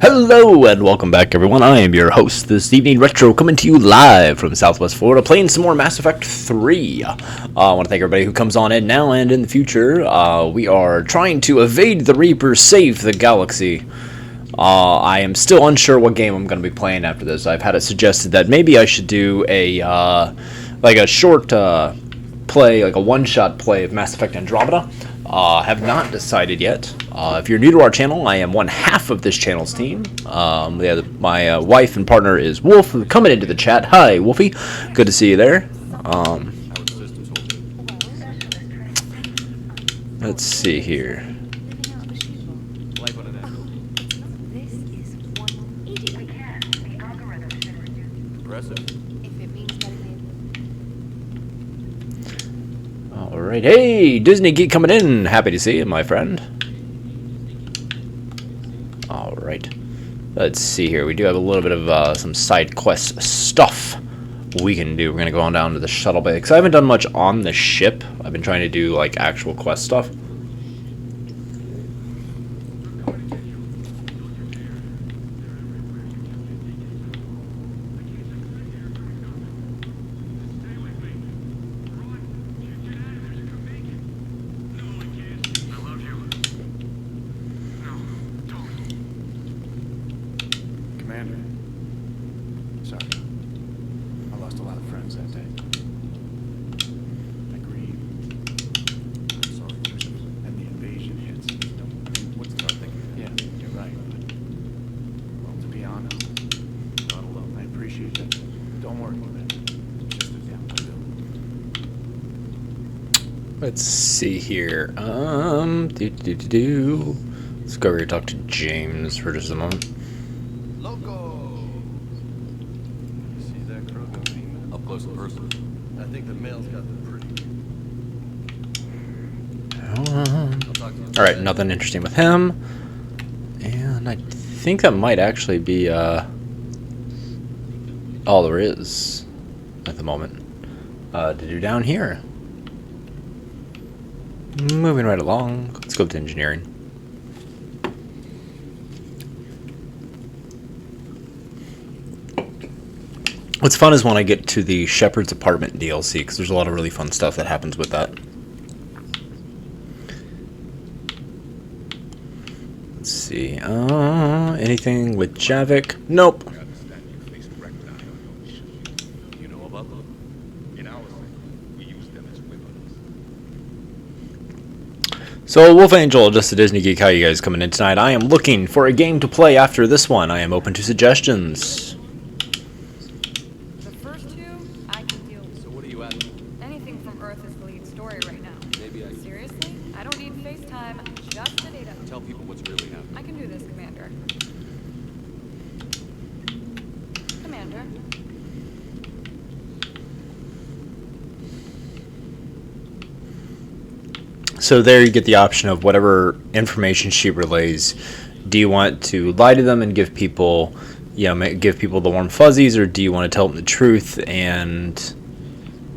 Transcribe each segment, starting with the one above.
Hello and welcome back, everyone. I am your host this evening, Retro, coming to you live from Southwest Florida, playing some more Mass Effect 3. I want to thank everybody who comes on in now and in the future. We are trying to evade the Reaper, save the galaxy. I am still unsure what game I'm going to be playing after this. I've had it suggested that maybe I should do a short play, like a one-shot play of Mass Effect Andromeda. Have not decided yet. If you're new to our channel, I am one half of this channel's team. My wife and partner is Wolf, coming into the chat. Hi, Wolfie. Good to see you there. Let's see here. Alright, hey, Disney Geek coming in. Happy to see you, my friend. Alright, let's see here. We do have a little bit of some side quest stuff we can do. We're going to go on down to the shuttle bay, because I haven't done much on the ship. I've been trying to do, like, actual quest stuff. Let's see here. Let's go over here and talk to James for just a moment. Loco! See that Krogan beam up close and personal? I think the male's got the pretty. Alright, nothing interesting with him. And I think that might actually be all there is at the moment to do down here. Moving right along. Let's go to engineering. What's fun is when I get to the Shepard's Apartment DLC, because there's a lot of really fun stuff that happens with that. Let's see. Anything with Javik? Nope. So, Wolf Angel, just a Disney Geek, how you guys coming in tonight? I am looking for a game to play after this one. I am open to suggestions. The first two, I can deal with. So what are you at? Anything from Earth is the lead story right now. Maybe I can Seriously? I don't need FaceTime, just the data. tell people what's really happening. I can do this, Commander. Commander. So there you get the option of whatever information she relays. Do you want to lie to them and give people, give people the warm fuzzies, or do you want to tell them the truth and,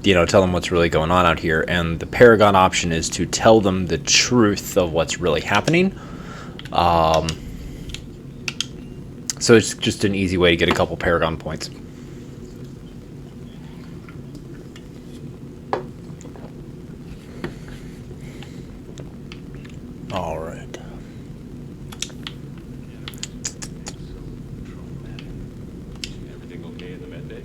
tell them what's really going on out here? And the Paragon option is to tell them the truth of what's really happening. So it's just an easy way to get a couple Paragon points. All right. Everything okay in the med bay?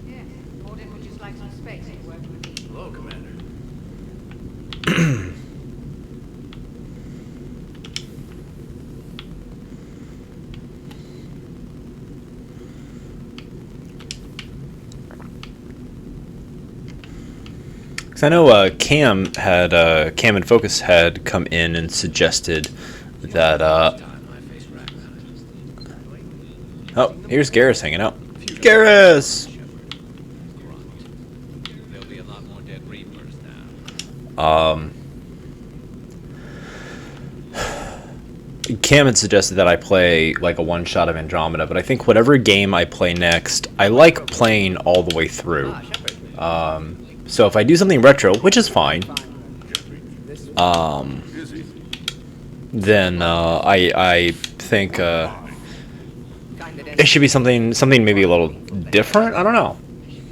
Yes. Morden would just like some space to work with me. Hello, Commander. I know Cam and Focus had come in and suggested that. Oh, here's Garrus hanging out. Garrus. There'll be a lot more dead Reapers now. Cam had suggested that I play like a one-shot of Andromeda, but I think whatever game I play next, I like playing all the way through. So if I do something retro, which is fine, then I think it should be something maybe a little different. I don't know.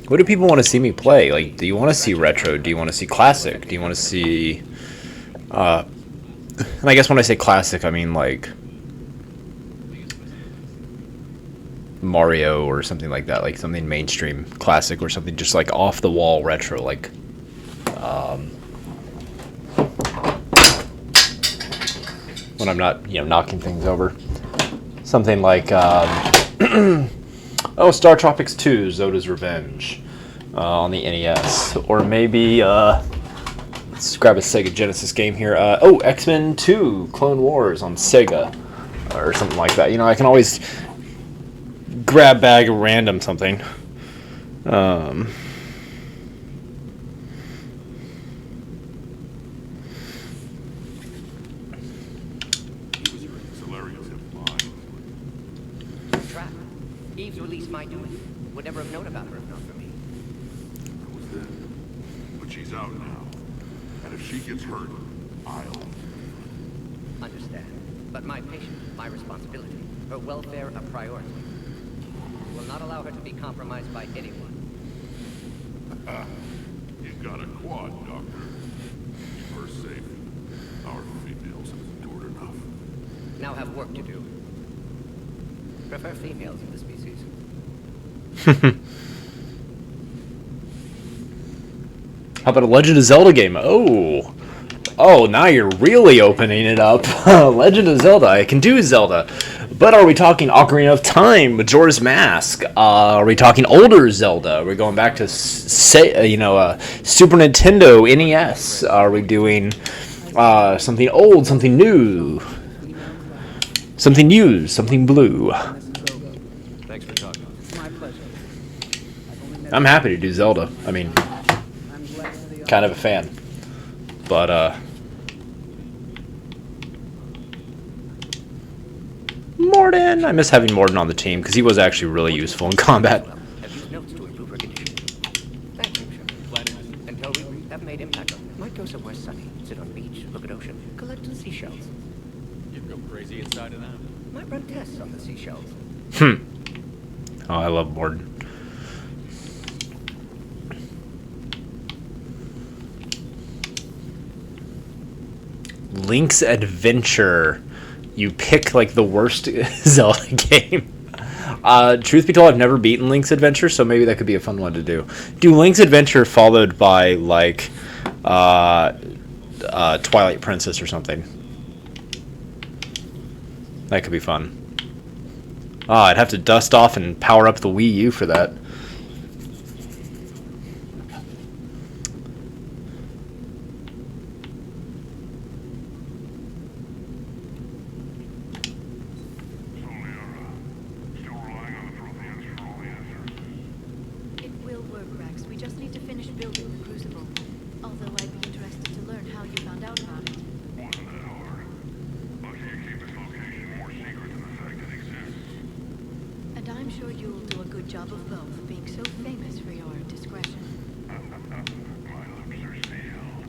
What do people want to see me play? Like, do you want to see retro? Do you want to see classic? Do you want to see? And I guess when I say classic, I mean like Mario or something like that, like something mainstream classic or something just like off the wall retro, like when I'm not, knocking things over. Something like oh, Star Tropics 2, Zoda's Revenge on the NES, or maybe let's grab a Sega Genesis game here. Oh, X-Men 2, Clone Wars on Sega, or something like that. I can always grab bag a random something. Trap. Eve's release my doing. Would never have known about her if not for me. That was then. But she's out now. And if she gets hurt, I'll... Understand. But my patient, my responsibility. Her welfare a priority. Will not allow her to be compromised by anyone. You got a quad, Doctor. Keep her safe. Our females have endured enough. Now have work to do. Prefer females in the species. How about a Legend of Zelda game? Oh, now you're really opening it up. Legend of Zelda. I can do Zelda. But are we talking Ocarina of Time, Majora's Mask? Are we talking older Zelda? Are we going back to, Super Nintendo, NES? Are we doing something old, something new? Something used, something blue? Thanks for talking. My pleasure. I'm happy to do Zelda. I mean, I'm glad for the kind of a fan. But, Morden! I miss having Morden on the team, because he was actually really useful in combat. Have used notes to improve her condition. Thank you, Shepard. Until we have made impact, might go somewhere sunny, sit on beach, look at ocean, collect on seashells. You'd go crazy inside of that. Might run tests on the seashells. Oh, I love Morden. Link's Adventure. You pick like the worst Zelda game. Truth be told, I've never beaten Link's Adventure, so maybe that could be a fun one to do. Do Link's Adventure followed by like Twilight Princess or something. That could be fun. I'd have to dust off and power up the Wii U for that. It will work, Rex. We just need to finish building the Crucible. Although I'd be interested to learn how you found out about it. Wasn't that hard? Lucky you keep this location more secret than the fact it exists. And I'm sure you'll do a good job of both, being so famous for your discretion. My lips are sealed.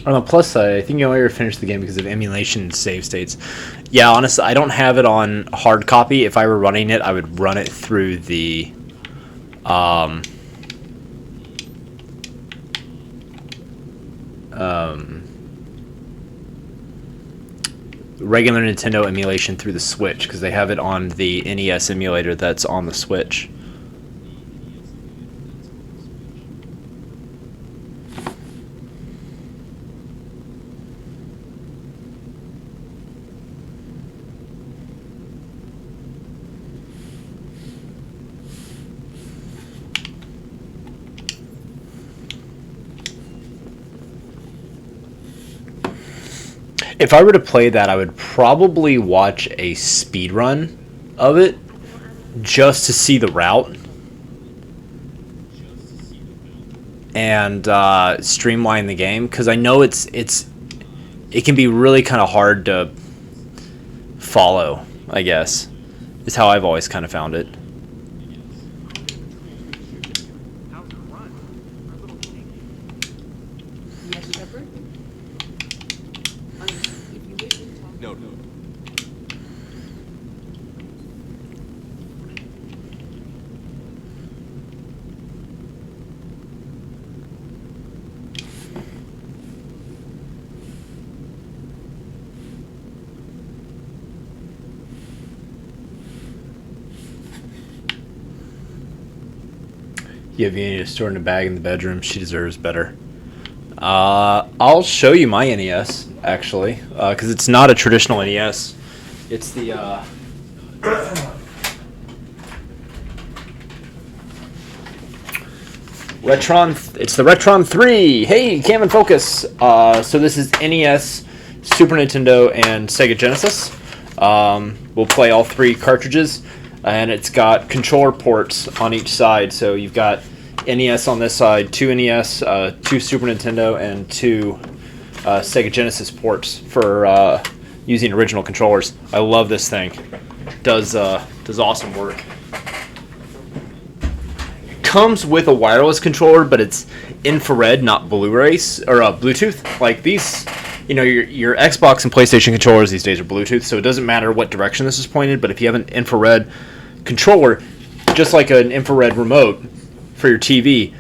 On the plus side, I think you only ever finish the game because of emulation and save states. Yeah, honestly, I don't have it on hard copy. If I were running it, I would run it through the regular Nintendo emulation through the Switch, because they have it on the NES emulator that's on the Switch. If I were to play that, I would probably watch a speed run of it just to see the route and streamline the game, because I know it can be really kind of hard to follow, I guess, is how I've always kind of found it. How's it run? Our little thing. Yes, Shepard? You have Unity stored in a bag in the bedroom. She deserves better. I'll show you my NES, actually, because it's not a traditional NES. It's the Retron. It's the Retron 3. Hey, Cam and Focus. So this is NES, Super Nintendo, and Sega Genesis. We'll play all 3 cartridges, and it's got controller ports on each side. So you've got NES on this side, 2 NES, 2 Super Nintendo, and 2 Sega Genesis ports for using original controllers. I love this thing. Does awesome work. Comes with a wireless controller, but it's infrared, not Blu-rays or Bluetooth. Like these, your Xbox and PlayStation controllers these days are Bluetooth, so it doesn't matter what direction this is pointed. But if you have an infrared controller, just like an infrared remote for your TV,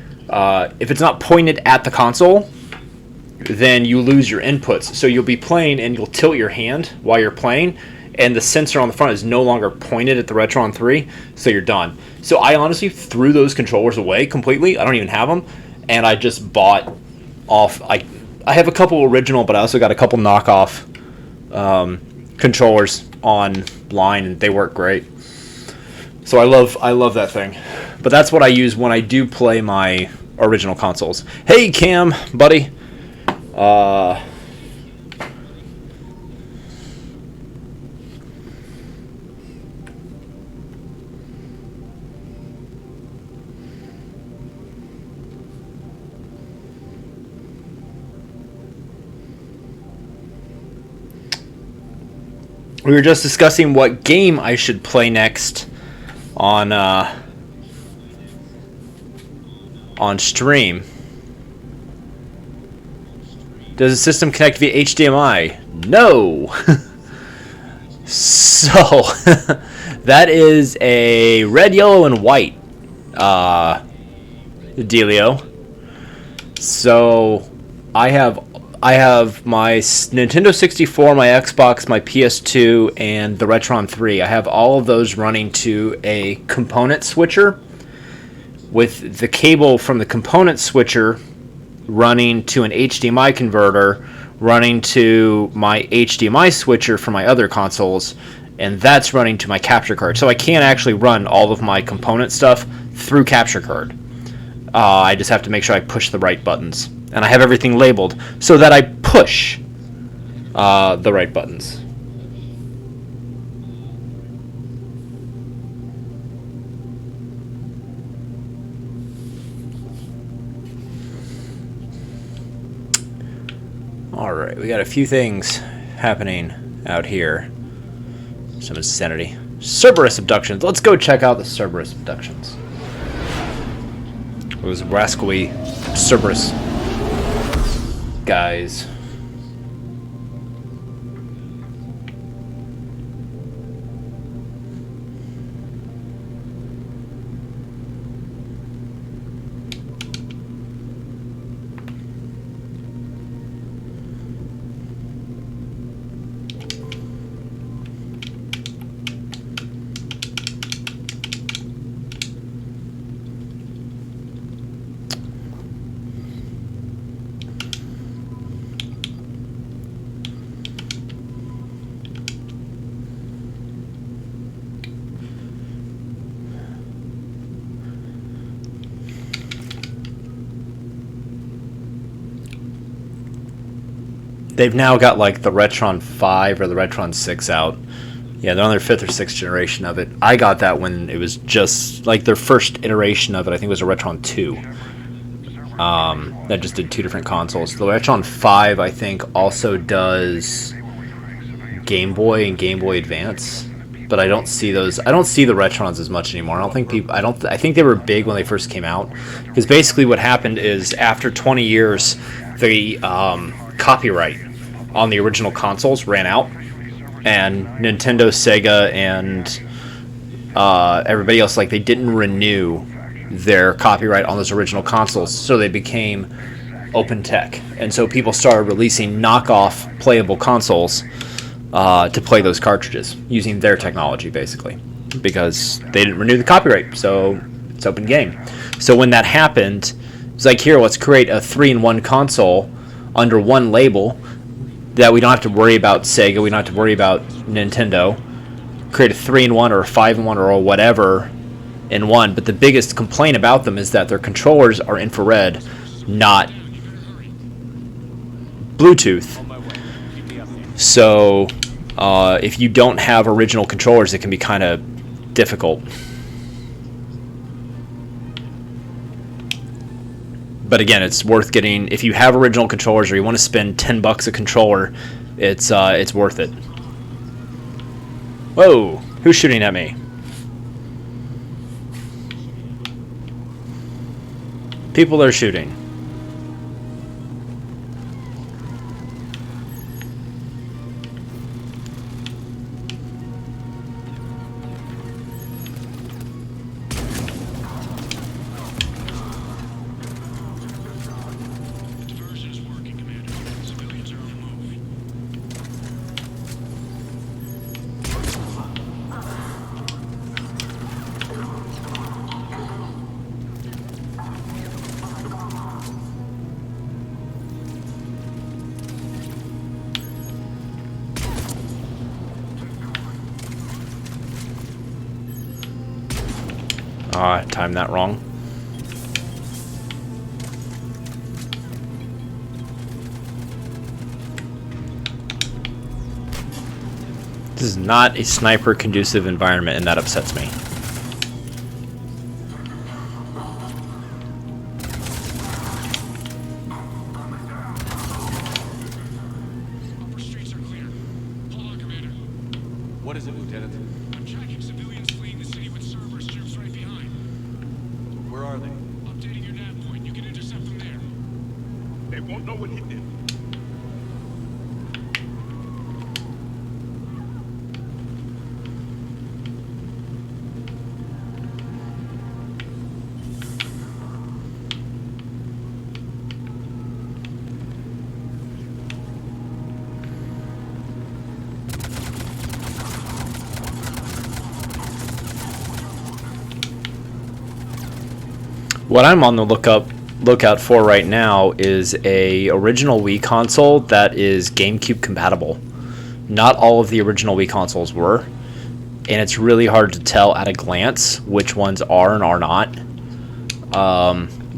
if it's not pointed at the console, then you lose your inputs. So you'll be playing and you'll tilt your hand while you're playing, and the sensor on the front is no longer pointed at the Retron 3, so you're done. So I honestly threw those controllers away completely. I don't even have them, and I just bought off. I have a couple original, but I also got a couple knockoff controllers online, and they work great. So I love that thing. But that's what I use when I do play my original consoles. Hey Cam, buddy. We were just discussing what game I should play next on stream. Does the system connect via HDMI? No. So that is a red, yellow, and white dealio. So I have my Nintendo 64, my Xbox, my PS2, and the Retron 3. I have all of those running to a component switcher, with the cable from the component switcher running to an HDMI converter, running to my HDMI switcher for my other consoles, and that's running to my capture card. So I can't actually run all of my component stuff through capture card. I just have to make sure I push the right buttons. And I have everything labeled so that I push the right buttons. Alright, we got a few things happening out here. Some insanity. Cerberus abductions. Let's go check out the Cerberus abductions. Those rascally Cerberus guys. They've now got like the Retron 5 or the Retron 6 out. Yeah, they're on their 5th or 6th generation of it. I got that when it was just like their first iteration of it. I think it was a Retron 2. That just did 2 different consoles. The Retron 5, I think, also does Game Boy and Game Boy Advance. But I don't see those. I don't see the Retrons as much anymore. I don't think people. I think they were big when they first came out. Because basically, what happened is after 20 years, the copyright on the original consoles ran out, and Nintendo, Sega, and everybody else, like, they didn't renew their copyright on those original consoles, so they became open tech, and so people started releasing knockoff playable consoles to play those cartridges using their technology, basically, because they didn't renew the copyright. So It's open game. So when that happened, it's like, here, let's create a 3-in-1 console under one label that we don't have to worry about Sega, we don't have to worry about Nintendo. Create a 3-in-1 or a 5-in-1 or whatever in one. But the biggest complaint about them is that their controllers are infrared, not Bluetooth. So if you don't have original controllers, it can be kind of difficult. But again, it's worth getting. If you have original controllers or you want to spend $10 a controller, it's worth it. Whoa, who's shooting at me? People are shooting. I timed that wrong. This is not a sniper conducive environment, and that upsets me. What is it, Lieutenant? I'm tracking civilians fleeing the city with Cerberus troops right behind. Where are they? Updating your nav point. You can intercept them there. They won't know what hit them. What I'm on the lookout for right now is a original Wii console that is GameCube compatible. Not all of the original Wii consoles were, and it's really hard to tell at a glance which ones are and are not.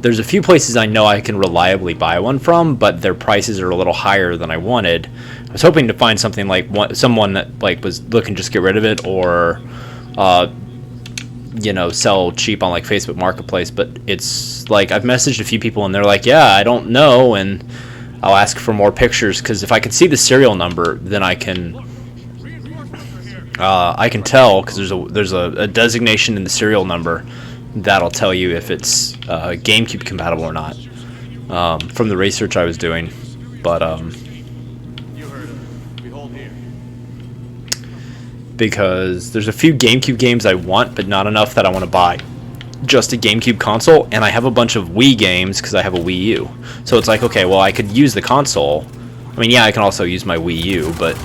There's a few places I know I can reliably buy one from, but their prices are a little higher than I wanted. I was hoping to find something like someone that was looking to just get rid of it, or sell cheap on like Facebook Marketplace. But it's like, I've messaged a few people and they're like, yeah, I don't know, and I'll ask for more pictures, because if I can see the serial number, then I can tell, because there's a designation in the serial number that'll tell you if it's GameCube compatible or not, from the research I was doing. But You heard him. Behold here. because there's a few GameCube games I want, but not enough that I want to buy just a GameCube console, and I have a bunch of Wii games because I have a Wii U. So it's like, okay, well, I could use the console. I mean, yeah, I can also use my Wii U, but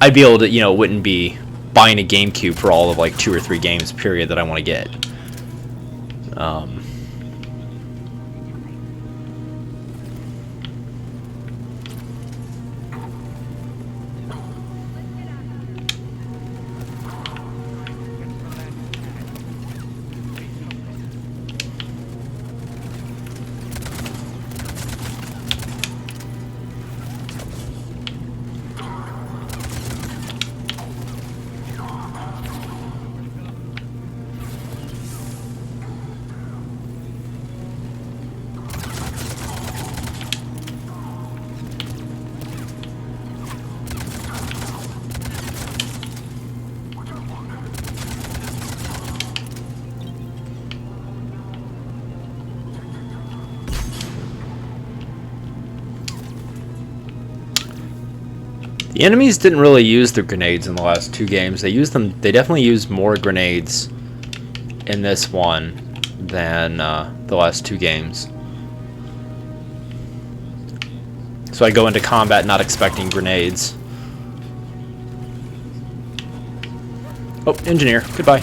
I'd be able to, it wouldn't be buying a GameCube for all of like 2 or 3 games, period, that I want to get. The enemies didn't really use the grenades in the last 2 games. They definitely used more grenades in this one than the last 2 games. So I go into combat not expecting grenades. Oh, engineer, goodbye.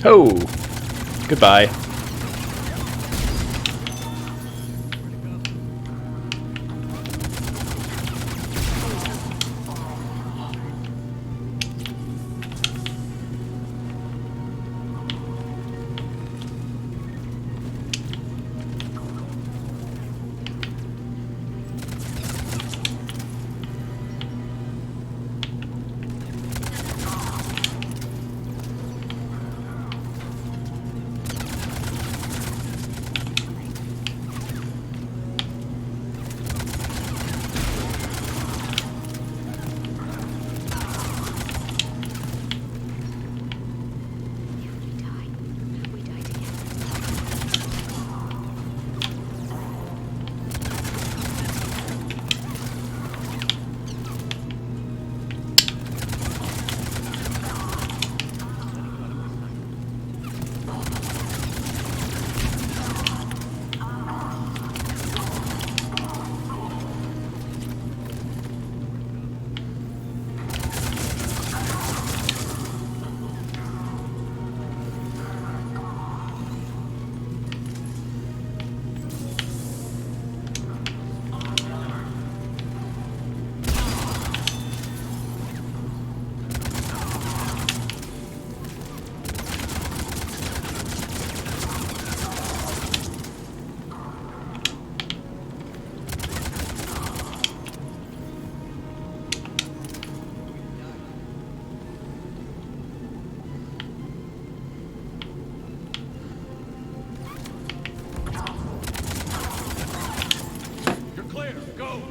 Oh, goodbye. We die together. You're clear. Go.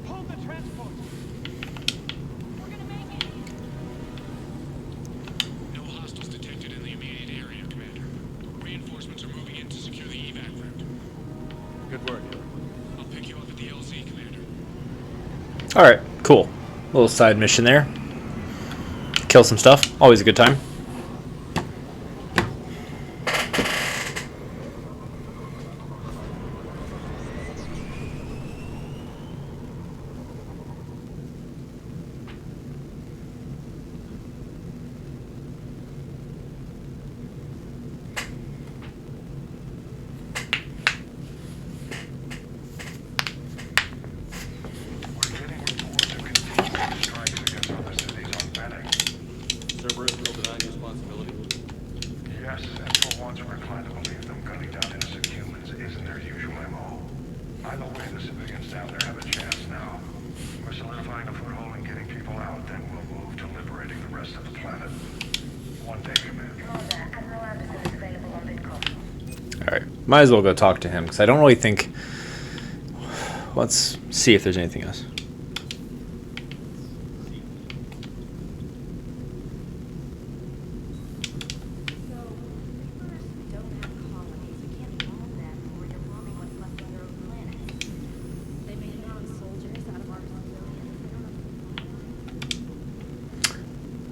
Hold the transport. We're gonna make it. No hostiles detected in the immediate area, Commander. Reinforcements are moving in to secure the evac route. Good work. I'll pick you up at the LZ, Commander. All right, cool. Little side mission there. Kill some stuff. Always a good time. We're getting reports of continued strikes against other cities on Fennec. Cerberus will deny responsibility. Yes, and for once we're inclined to believe them gunning down innocent humans isn't their usual MO. Either way, the civilians down there have a chance now. We're solidifying a foothold and getting people out, then we'll move to liberating the rest of the planet. One day, Commander. Admiral Anderson is available on Vidcom. All right, might as well go talk to him because I don't really think. Let's see if there's anything else. So, Reapers don't have colonies. You can't bomb them, or you're bombing what's left on their own planet. They make their own soldiers out of our civilians.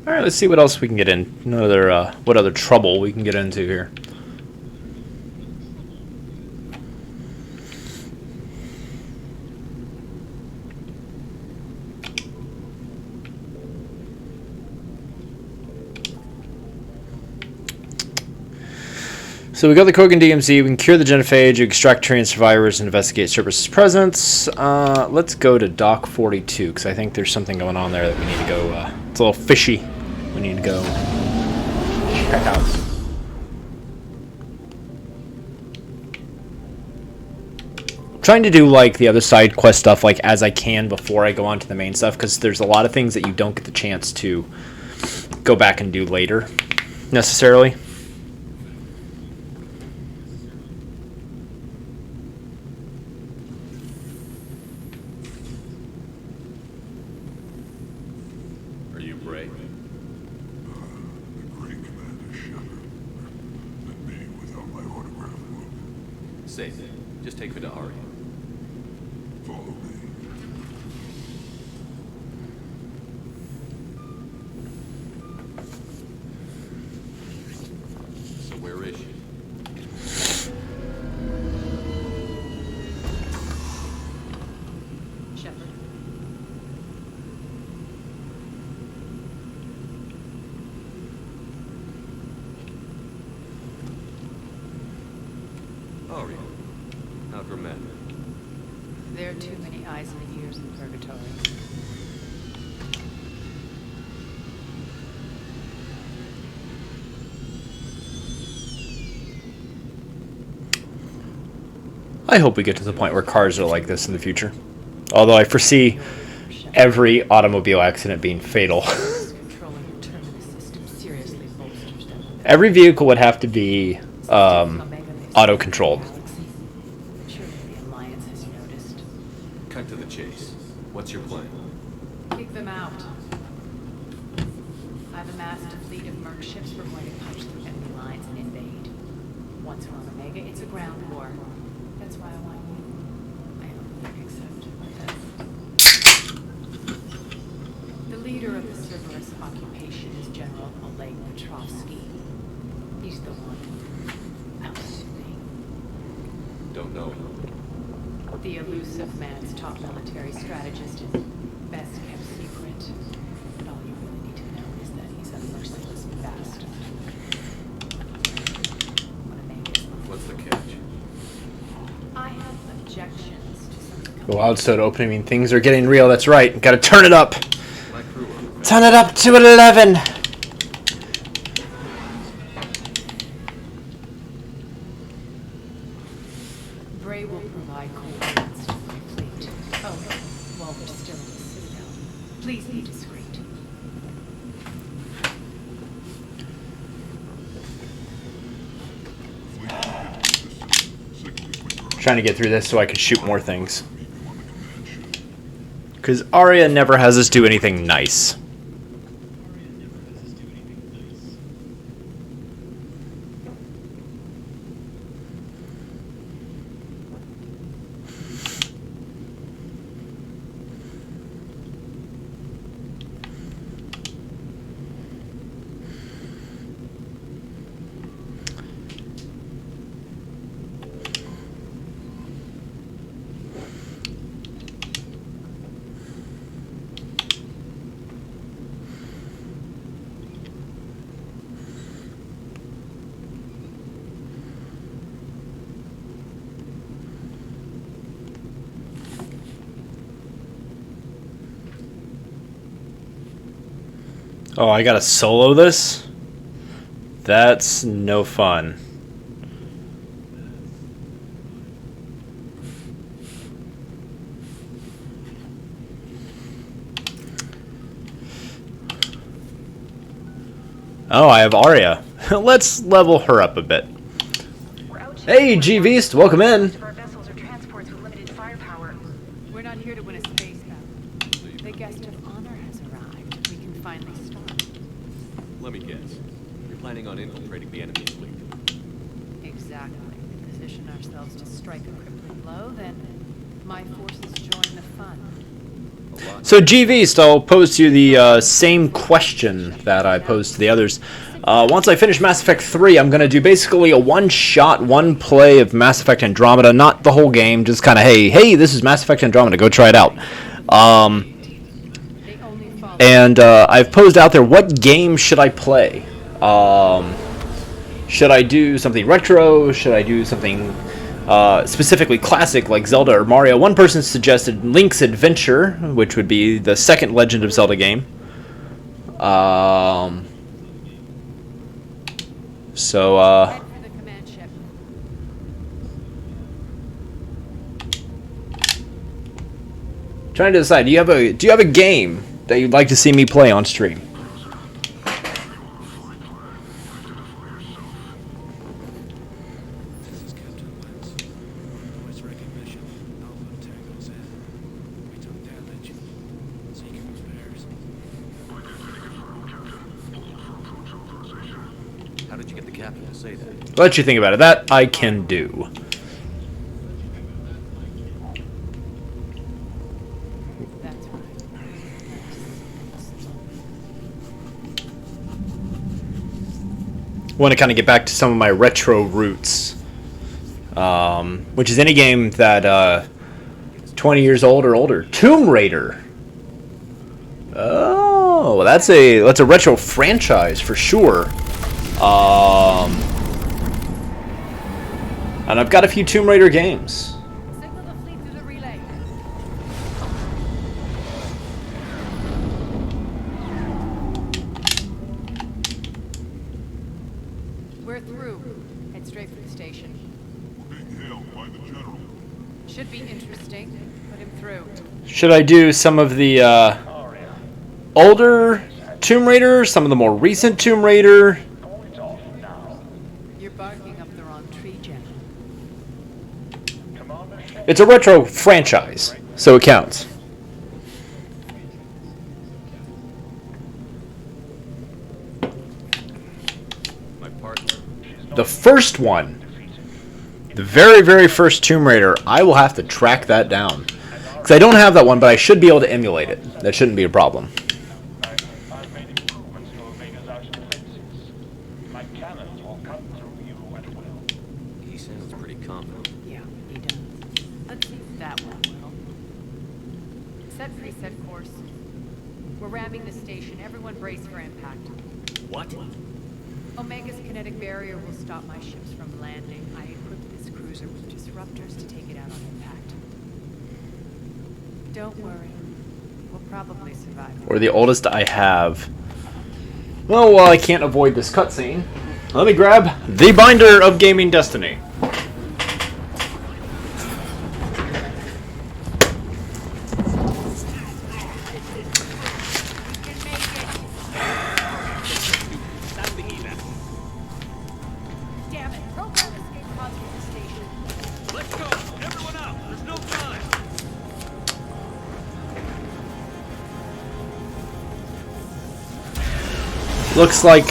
All right, let's see what else we can get in. What other trouble we can get into here. So we got the Krogan DMZ, we can cure the genophage, extract Turian survivors, and investigate Cerberus' presence. Let's go to Dock 42, because I think there's something going on there that we need to go, it's a little fishy. We need to go check out. I'm trying to do, like, the other side quest stuff, like, as I can before I go on to the main stuff, because there's a lot of things that you don't get the chance to go back and do later, necessarily. Are you brave? The great Commander Shepard. And me without my autograph book. Safe. Just take me to Aria. Follow me. So where is she? Shepard. Oh, yeah. How dramatic. There are too many eyes and ears in purgatory. I hope we get to the point where cars are like this in the future. Although I foresee every automobile accident being fatal. Controlling your terminus system seriously bolsters them. Every vehicle would have to be auto-controlled. Surely the Alliance has noticed. Cut to the chase. What's your plan? Kick them out. I've amassed a fleet of merc ships. We're going to punch through enemy lines and invade. Once we're on Omega, it's a ground war. That's why I want you. I don't accept this. The leader of the Cerberus occupation is General Oleg Petrovsky. He's the one. Don't know. The elusive man's top military strategist and best kept secret. But all you really need to know is that he's a merciless bastard. Wanna make it? What's the catch? I have objections to some The Wild Soda opening, I mean, things are getting real, that's right. Gotta turn it up. My crew are Turn it up to 11. Bray will provide coordinates to my fleet. Oh, while we're still in the Citadel, please be discreet. Trying to get through this so I can shoot more things. Because Arya never has us do anything nice. Oh, I gotta solo this? That's no fun. Oh, I have Arya. Let's level her up a bit. Hey, G-Beast, welcome in. Our vessels are transports with limited firepower. We're not here to win a space battle. The guest of honor has arrived. We can finally start. Let me guess. You're planning on infiltrating the enemy fleet. Exactly. Position ourselves to strike a crippling blow, then my forces join the fun. A lot. So, G-Beast, I'll pose to you the same question that I posed to the others. Once I finish Mass Effect 3, I'm going to do basically a one-shot, one-play of Mass Effect Andromeda, not the whole game, just kind of, hey, this is Mass Effect Andromeda, go try it out. And I've posed out there, what game should I play? Should I do something retro? Should I do something specifically classic like Zelda or Mario? One person suggested Link's Adventure, which would be the second Legend of Zelda game. Head for the command ship. Trying to decide, do you have a game that you'd like to see me play on stream? This is Captain Wentz. Voice recognition. Alpha Tango Z. We took damage. Seeking repairs. How did you get the captain to say that? Let you think about it. That I can do. That's right. Want to kind of get back to some of my retro roots, which is any game that 20 years old or older. Tomb Raider. Oh, that's a retro franchise for sure. And I've got a few Tomb Raider games. Signal the fleet through the relay. We're through. Head straight for the station. Being hailed by the general. Should be interesting. Put him through. Should I do some of the older Tomb Raider, some of the more recent Tomb Raider? You're barking up the wrong tree, Jen. It's a retro franchise, so it counts. My partner. The first one, the very, very first Tomb Raider, I will have to track that down. Because I don't have that one, but I should be able to emulate it. That shouldn't be a problem. I've made improvements to Omega's arsenal defenses. My cannons will cut through you at will. He sounds pretty confident. Yeah, he does. Let's see if that one will. Set preset course. We're ramming the station. Everyone brace for impact. What? Omega's kinetic barrier will stop my ships from landing. I equipped this cruiser with disruptors to take it out on impact. Don't worry. We'll probably survive. Or the oldest I have. Well, I can't avoid this cutscene. Let me grab the binder of Gaming Destiny. Damn it! Program escape pods from the station. Let's go! Everyone out! There's no time! Looks like,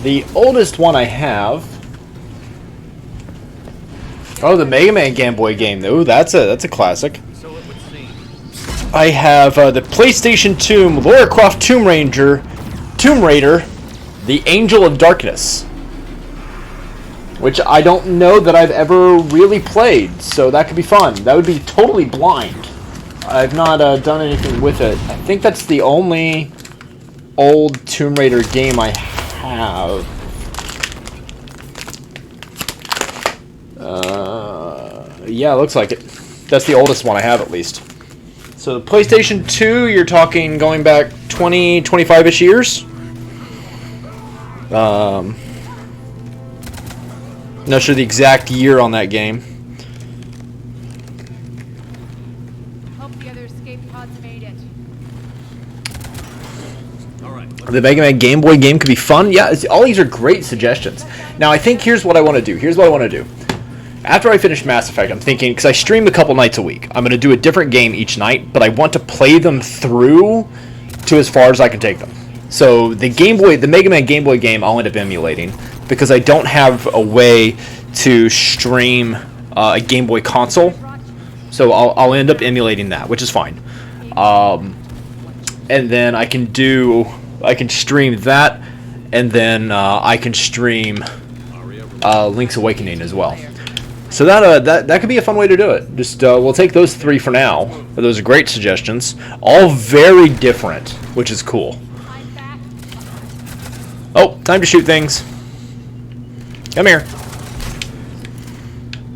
the oldest one I have. Oh, the Mega Man Game Boy game. Ooh, that's a classic. So it would seem. I have the PlayStation 2 Lara Croft Tomb Raider, The Angel of Darkness, which I don't know that I've ever really played, so that could be fun. That would be totally blind. I've not done anything with it. I think that's the only old Tomb Raider game I have. Yeah, looks like it. That's the oldest one I have, at least. So the PlayStation 2, you're talking going back 20, 25-ish years. Not sure the exact year on that game. Hope the other escape pods made it. Alright, The Mega Man Game Boy game could be fun. Yeah, all these are great suggestions. Now, I think here's what I want to do. After I finish Mass Effect, I'm thinking, because I stream a couple nights a week, I'm going to do a different game each night, but I want to play them through to as far as I can take them. So the Mega Man Game Boy game, I'll end up emulating, because I don't have a way to stream a Game Boy console. So I'll end up emulating that, which is fine. And then I can stream that, and then I can stream Link's Awakening as well. So that could be a fun way to do it. Just we'll take those three for now. Those are great suggestions. All very different, which is cool. I'm back. Oh, time to shoot things. Come here.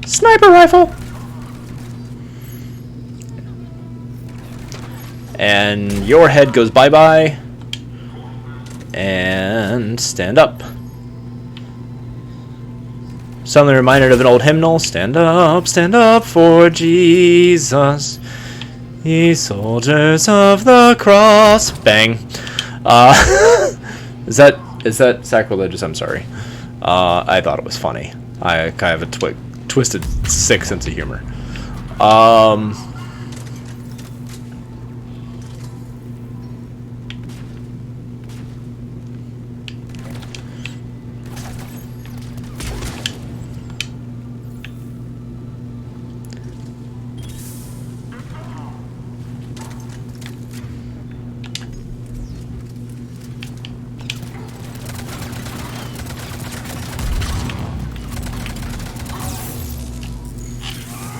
Sniper rifle. And your head goes bye-bye. And stand up. Suddenly reminded of an old hymnal. Stand up for Jesus, ye soldiers of the cross. Bang. Is that sacrilegious? I'm sorry. I thought it was funny. I kind of have a twisted, sick sense of humor.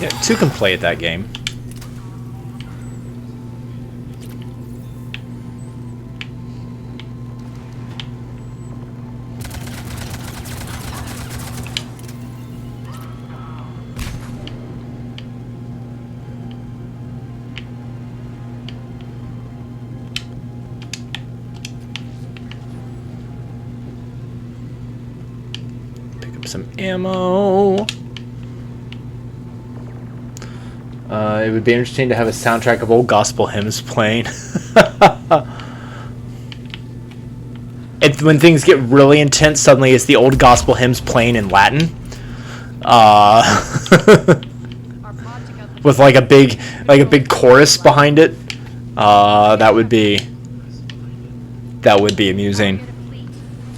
Yeah, 2 can play at that game. some ammo. It would be interesting to have a soundtrack of old gospel hymns playing. When things get really intense, suddenly it's the old gospel hymns playing in Latin. With like a big chorus behind it. That would be amusing.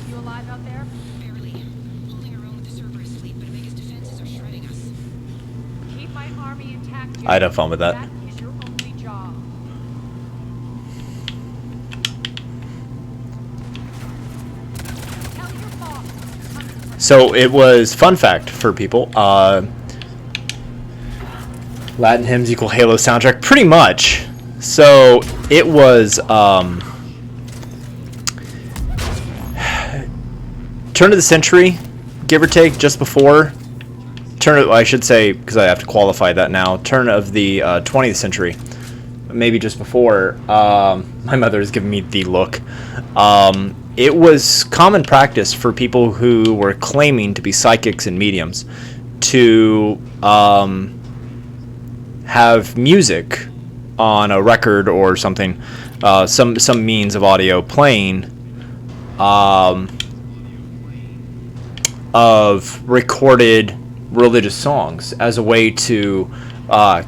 You alive out there? Barely. Holding our own with the server asleep, but Vega's defenses are shredding us. Keep my army intact. Jacob. I'd have fun with that. That is your only job. Tell your boss. So it was, fun fact for people, Latin hymns equal Halo soundtrack, pretty much. So it was turn of the century, give or take, just before I should say, because I have to qualify that now, turn of the 20th century, maybe just before. My mother is giving me the look. It was common practice for people who were claiming to be psychics and mediums to have music on a record or something, some means of audio playing of recorded religious songs as a way to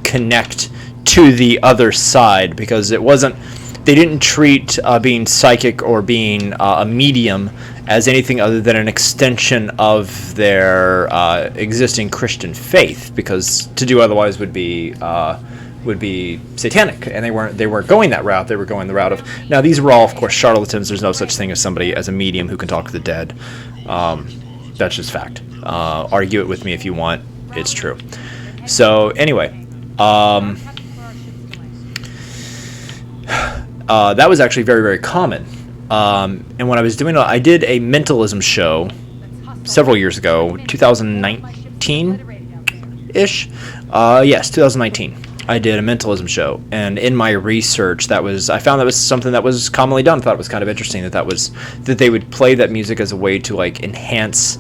connect to the other side, because they didn't treat being psychic or being a medium as anything other than an extension of their existing Christian faith, because to do otherwise would be satanic, and they weren't going that route. They were going the route of, now these were all, of course, charlatans. There's no such thing as somebody as a medium who can talk to the dead. That's just fact. Argue it with me if you want. It's true. So anyway, that was actually very, very common. And when I was doing it, I did a mentalism show several years ago, 2019-ish. Yes, 2019. I did a mentalism show, and in my research, I found that was something that was commonly done. I thought it was kind of interesting that they would play that music as a way to like enhance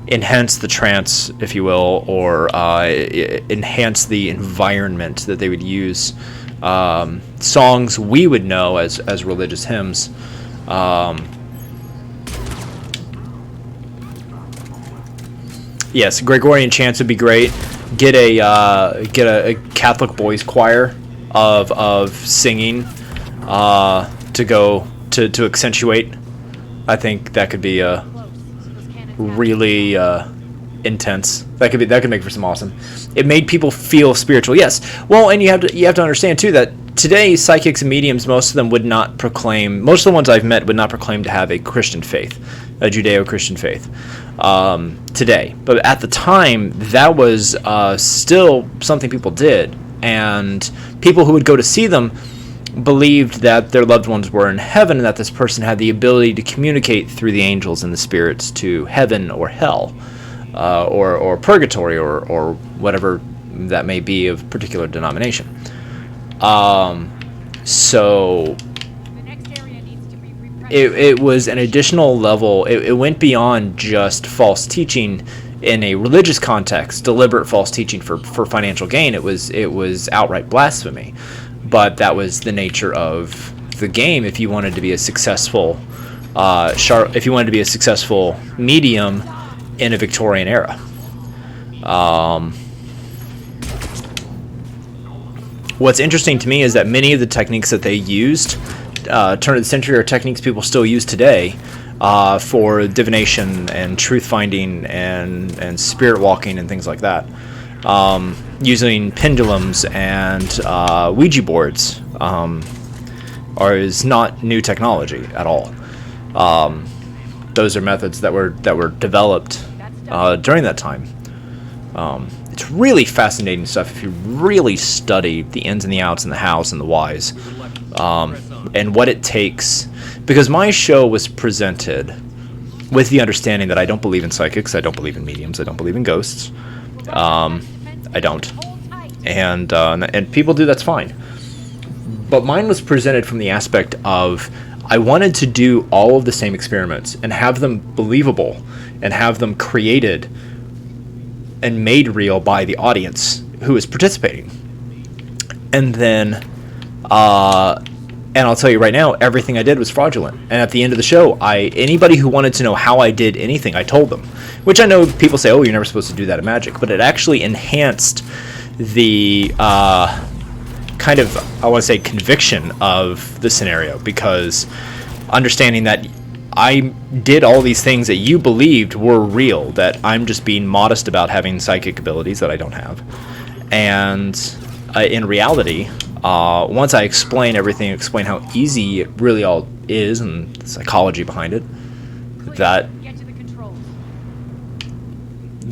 the trance, if you will, or enhance the environment that they would use. Songs we would know as religious hymns. Yes, Gregorian chants would be great. Get a Catholic boys choir of singing to go to accentuate. I think that could be really intense. That could make for some awesome. It made people feel spiritual. Yes. Well, and you have to understand too that today psychics and mediums, most of them would not proclaim. Most of the ones I've met would not proclaim to have a Christian faith, a Judeo-Christian faith. Today, but at the time, that was still something people did, and people who would go to see them believed that their loved ones were in heaven, and that this person had the ability to communicate through the angels and the spirits to heaven or hell, or purgatory, or whatever that may be of particular denomination. So it was an additional level. It went beyond just false teaching in a religious context, deliberate false teaching for financial gain. It was outright blasphemy. But that was the nature of the game. If you wanted to be a successful medium in a Victorian era. What's interesting to me is that many of the techniques that they used turn of the century are techniques people still use today for divination and truth finding and spirit walking and things like that. Using pendulums and Ouija boards is not new technology at all. Those are methods that were developed during that time. It's really fascinating stuff if you really study the ins and the outs and the hows and the whys, and what it takes. Because my show was presented with the understanding that I don't believe in psychics, I don't believe in mediums, I don't believe in ghosts. I don't, and people do. That's fine. But mine was presented from the aspect of I wanted to do all of the same experiments and have them believable and have them created and made real by the audience who is participating. And then, and I'll tell you right now, everything I did was fraudulent. And at the end of the show, anybody who wanted to know how I did anything, I told them. Which I know people say, oh, you're never supposed to do that in Magic. But it actually enhanced the kind of, I want to say, conviction of the scenario. Because understanding that I did all these things that you believed were real, that I'm just being modest about having psychic abilities that I don't have. And in reality, once I explain everything, explain how easy it really all is and the psychology behind it, that Get to the controls.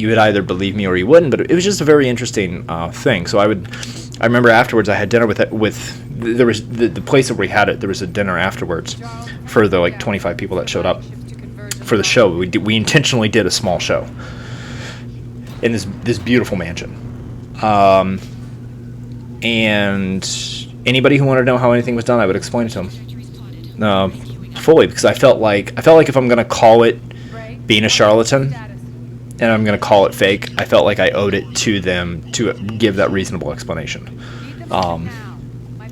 you would either believe me or you wouldn't. But it was just a very interesting thing. So I remember afterwards I had dinner with there was the place where we had it. There was a dinner afterwards for the 25 people that showed up for the show. We intentionally did a small show in this beautiful mansion. And anybody who wanted to know how anything was done, I would explain it to them fully, because I felt like if I'm going to call it being a charlatan and I'm going to call it fake, I felt like I owed it to them to give that reasonable explanation.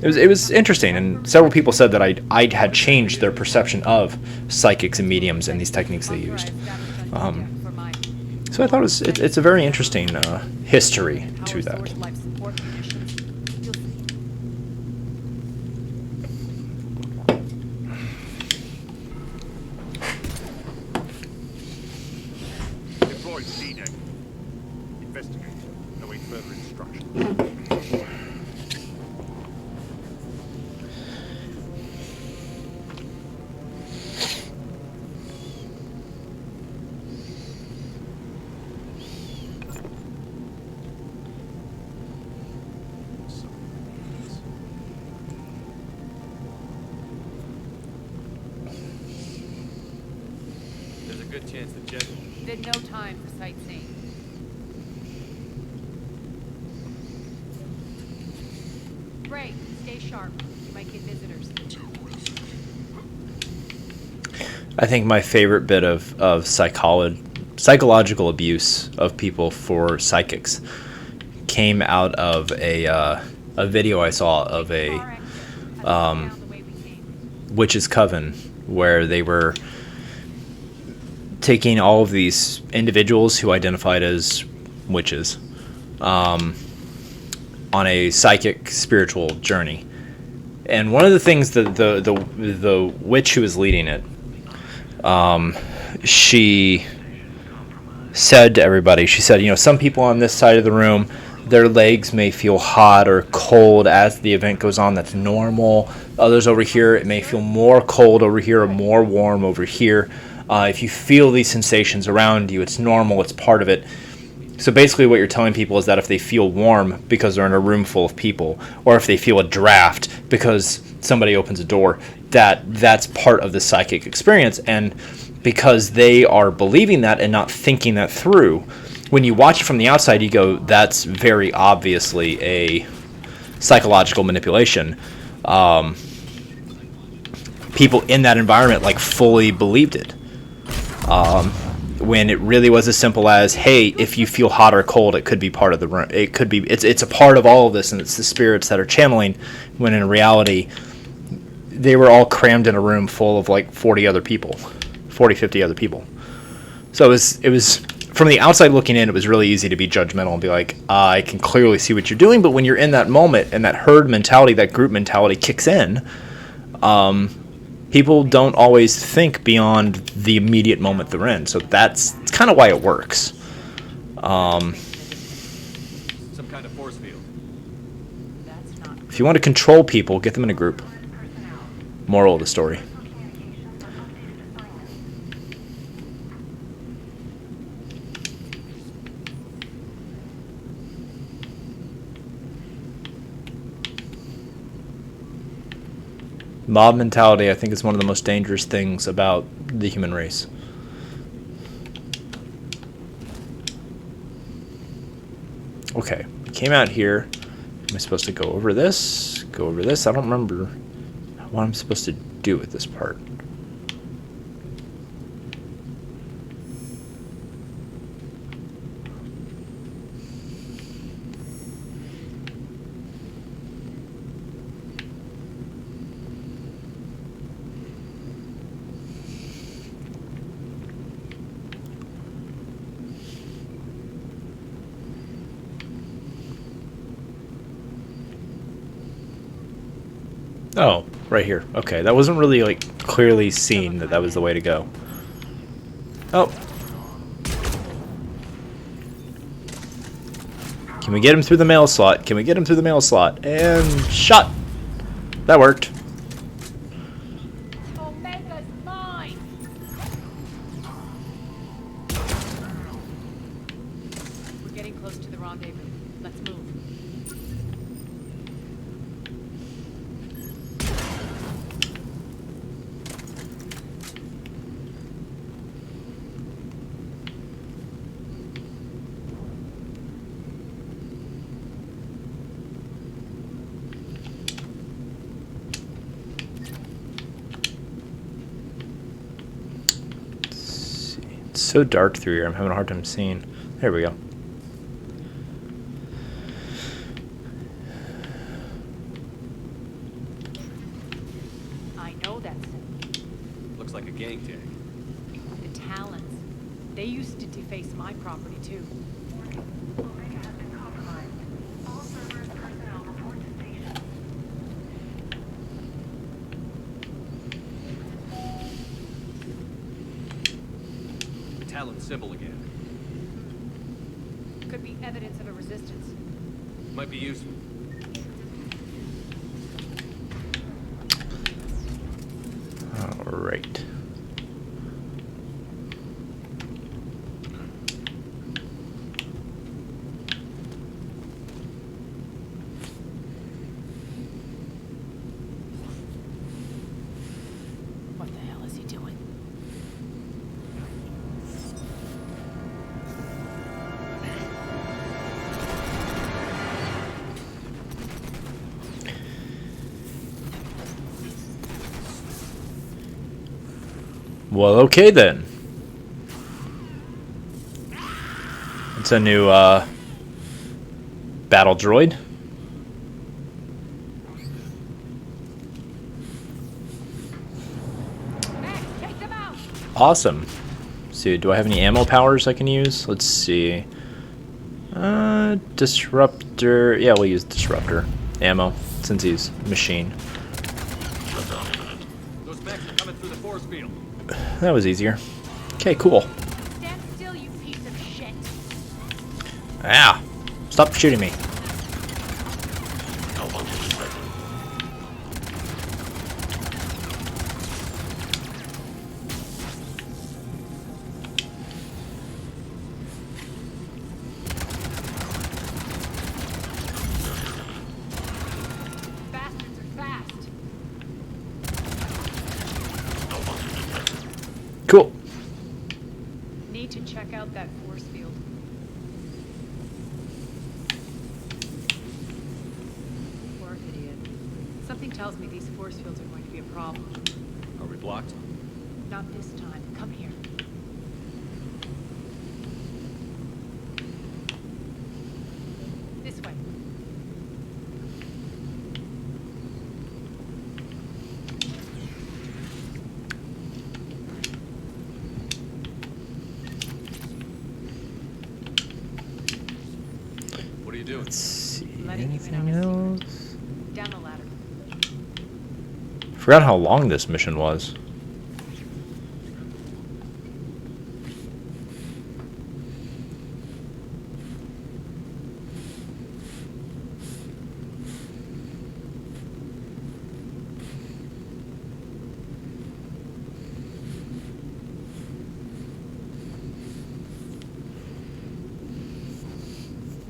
It was interesting, and several people said that I had changed their perception of psychics and mediums and these techniques they used. So I thought it's a very interesting history to that. Deploy CNEC. Investigate. Await further instructions. There's a good chance that Jet... Then no time for sightseeing. Ray, stay sharp. You might get visitors. I think my favorite bit of psychological abuse of people for psychics came out of a video I saw of a witch's coven, where they were taking all of these individuals who identified as witches on a psychic spiritual journey. And one of the things that the witch who was leading it, she said to everybody, she said, some people on this side of the room, their legs may feel hot or cold as the event goes on. That's normal. Others over here, it may feel more cold over here or more warm over here. If you feel these sensations around you, it's normal, it's part of it. So basically what you're telling people is that if they feel warm because they're in a room full of people, or if they feel a draft because somebody opens a door, that's part of the psychic experience. And because they are believing that and not thinking that through, when you watch it from the outside, you go, that's very obviously a psychological manipulation. People in that environment fully believed it. When it really was as simple as, hey, if you feel hot or cold, it could be part of the room. It could be, it's a part of all of this, and it's the spirits that are channeling, when in reality, they were all crammed in a room full of 40 other people, 50 other people. So it was from the outside looking in, it was really easy to be judgmental and be like, I can clearly see what you're doing. But when you're in that moment and that herd mentality, that group mentality kicks in, people don't always think beyond the immediate moment they're in. So that's kind of why it works. Some kind of force field. If you want to control people, get them in a group. Moral of the story. Mob mentality, I think, is one of the most dangerous things about the human race. Okay, we came out here. Am I supposed to go over this? Go over this? I don't remember what I'm supposed to do with this part. Oh, right here. Okay, that wasn't really like clearly seen that that was the way to go. Oh. Can we get him through the mail slot? Can we get him through the mail slot? And shot. That worked. Omega's mine! We're getting close to the rendezvous. Let's move. It's so dark through here. I'm having a hard time seeing. There we go. I know that symbol. Looks like a gang tag. The Talons. They used to deface my property too. Omega has been compromised. All Cerberus personnel report to station. Talon symbol again. Could be evidence of a resistance. Might be useful. All right. What the hell is he doing? Well, okay then. It's a new battle droid. Max, take them out! Awesome. See, do I have any ammo powers I can use? Let's see. Disruptor. Yeah, we'll use disruptor ammo since he's machine. Those mechs are coming through the force field. That was easier. Okay, cool. Stand still, you piece of shit! Ah! Stop shooting me. Bastards are fast! Cool. Need to check out that force field. Poor idiot. Something tells me these force fields are going to be a problem. Are we blocked? Not this time. Come here. This way. What are you doing? Let's see. Letting you in Anything on a secret. else? Down the ladder. Forgot how long this mission was.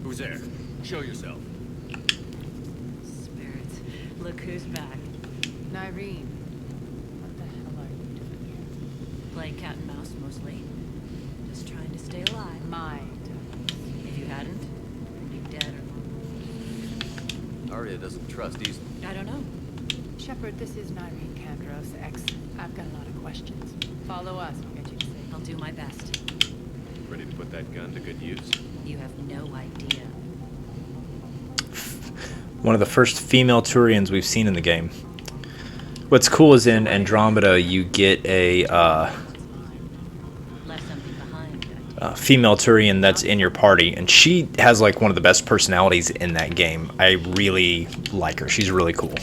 Who's there? Show yourself. Spirits, look who's back. Nyreen. What the hell are you doing here? Playing cat and mouse mostly. Just trying to stay alive. My If you hadn't, you'd be dead or Arya doesn't trust easily. I don't know. Shepard, this is Nyreen Kandros, X. I've got a lot of questions. Follow us. We'll get you safe. I'll do my best. Ready to put that gun to good use? You have no idea. One of the first female Turians we've seen in the game. What's cool is in Andromeda you get a Left something behind. female Turian that's in your party, and she has like one of the best personalities in that game. I really like her. She's really cool.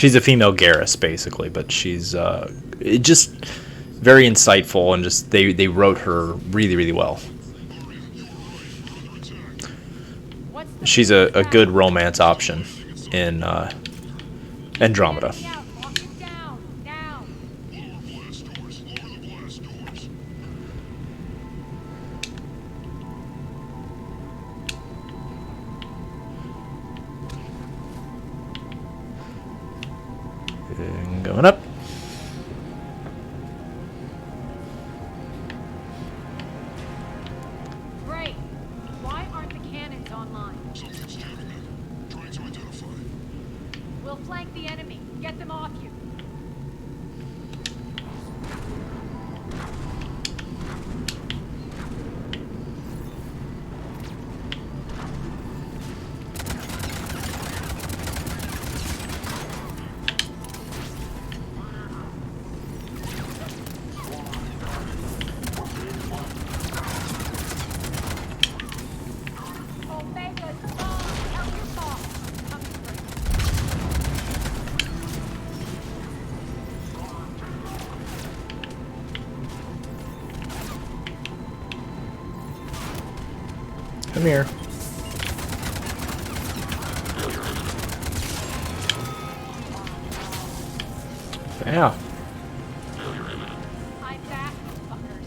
She's a female Garrus, basically, but she's just very insightful, and just they wrote her really, really well. She's a good romance option in Andromeda. Going up. Great. Why aren't the cannons online? Something's jamming it. Trying to identify. We'll flank the enemy. Get them off you. Come here. Yeah. I'm back, fuckers.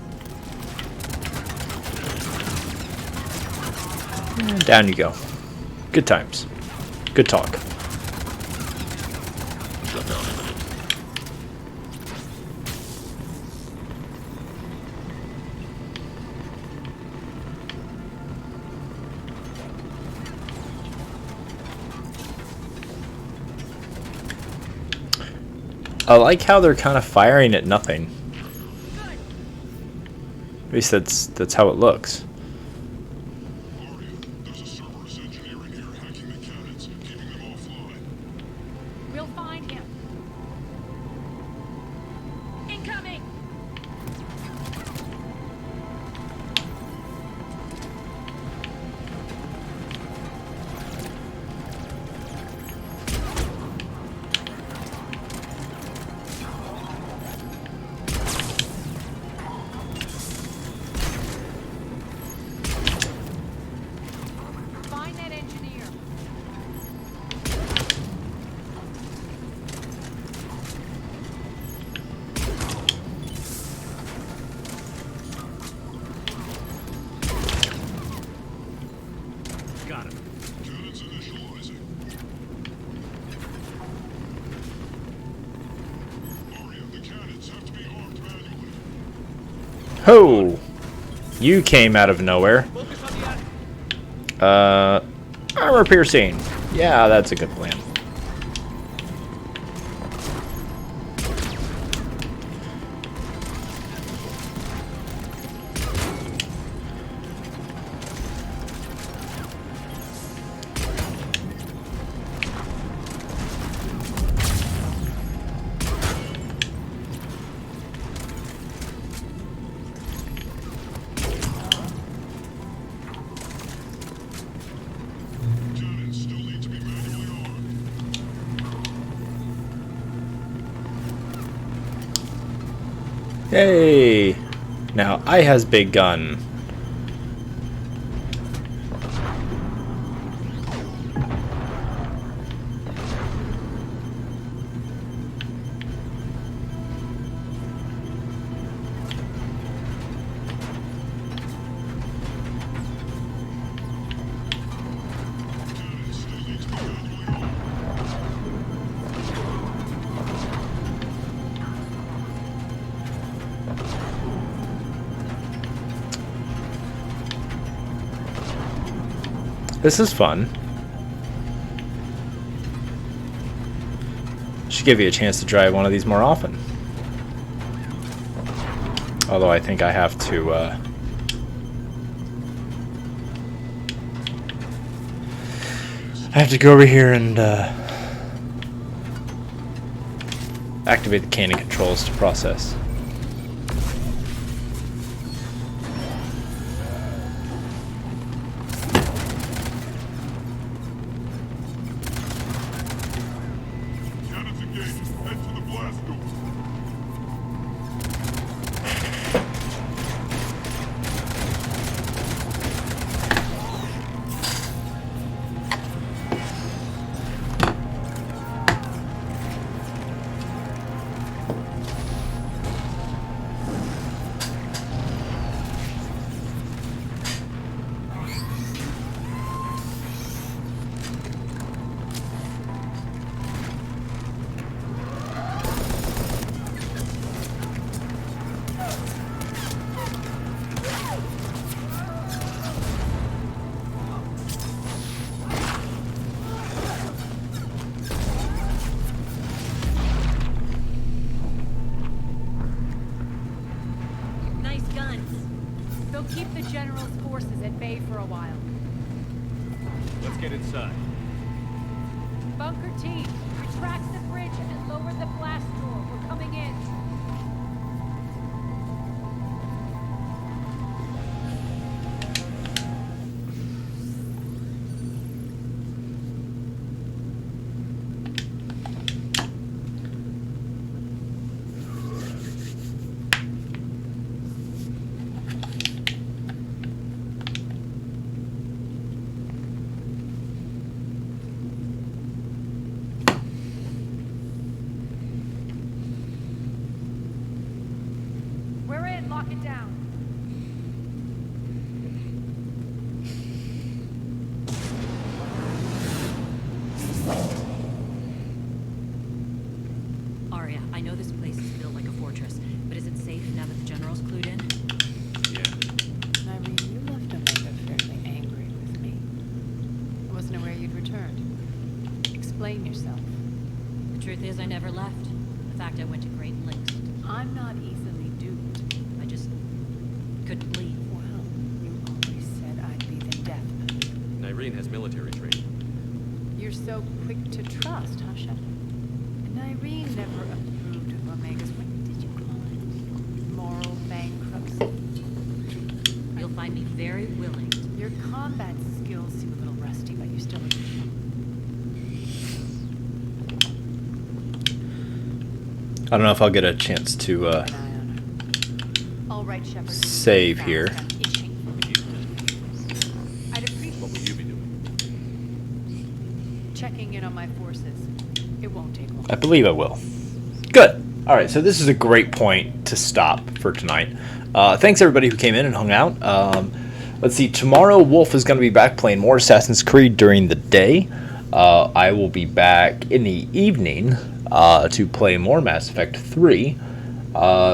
And down you go. Good times. Good talk. I like how they're kind of firing at nothing. At least that's how it looks. There's a Cerberus engineer in here hacking the cannons, keeping them offline. We'll find him. Incoming! Find that engineer. Got him. Cannons initializing. Aria, the cannons have to be armed manually. Ho! You came out of nowhere. Armor piercing. Yeah, that's a good plan. Cannons still need to be manually armed. Hey! Now I has big gun. Cannons still need to be manually armed. This is fun. Should give you a chance to drive one of these more often. Although I think I have to go over here and activate the cannon controls to process. Cannons engaged. They'll keep the General's forces at bay for a while. Let's get inside. Bunker team, retract the bridge and lower the blast door. We're coming in. We're in. Lock it down. Arya, I know this place is built like a fortress, but is it safe now that the General's clued in? Yeah. Irene, you left Omega fairly angry with me. I wasn't aware you'd returned. Explain yourself. The truth is, I never left. In fact, I went to great lengths. I'm not easily duped. I just couldn't leave. Well, you always said I'd be the death. Irene has military training. You're so quick to trust, huh, Shepard? And Irene never approved of Omega's, what did you call it? Moral bankruptcy. You'll find me very willing. Your combat skills seem a little rusty, but you still look I don't know if I'll get a chance to keep an eye on her. All right, Shepard. save Fast, here. I'm itching. I'd appreciate What will you be doing? checking in on my forces. It won't take long. I believe I will. Good. All right, so this is a great point to stop for tonight. Thanks everybody who came in and hung out. Let's see. Tomorrow, Wolf is going to be back playing more Assassin's Creed during the day. I will be back in the evening to play more Mass Effect 3.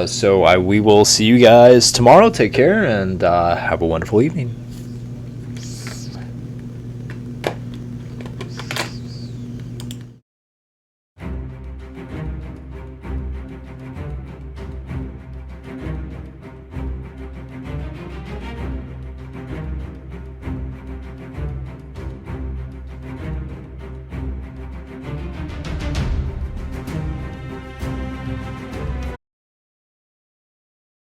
So we will see you guys tomorrow. Take care and have a wonderful evening.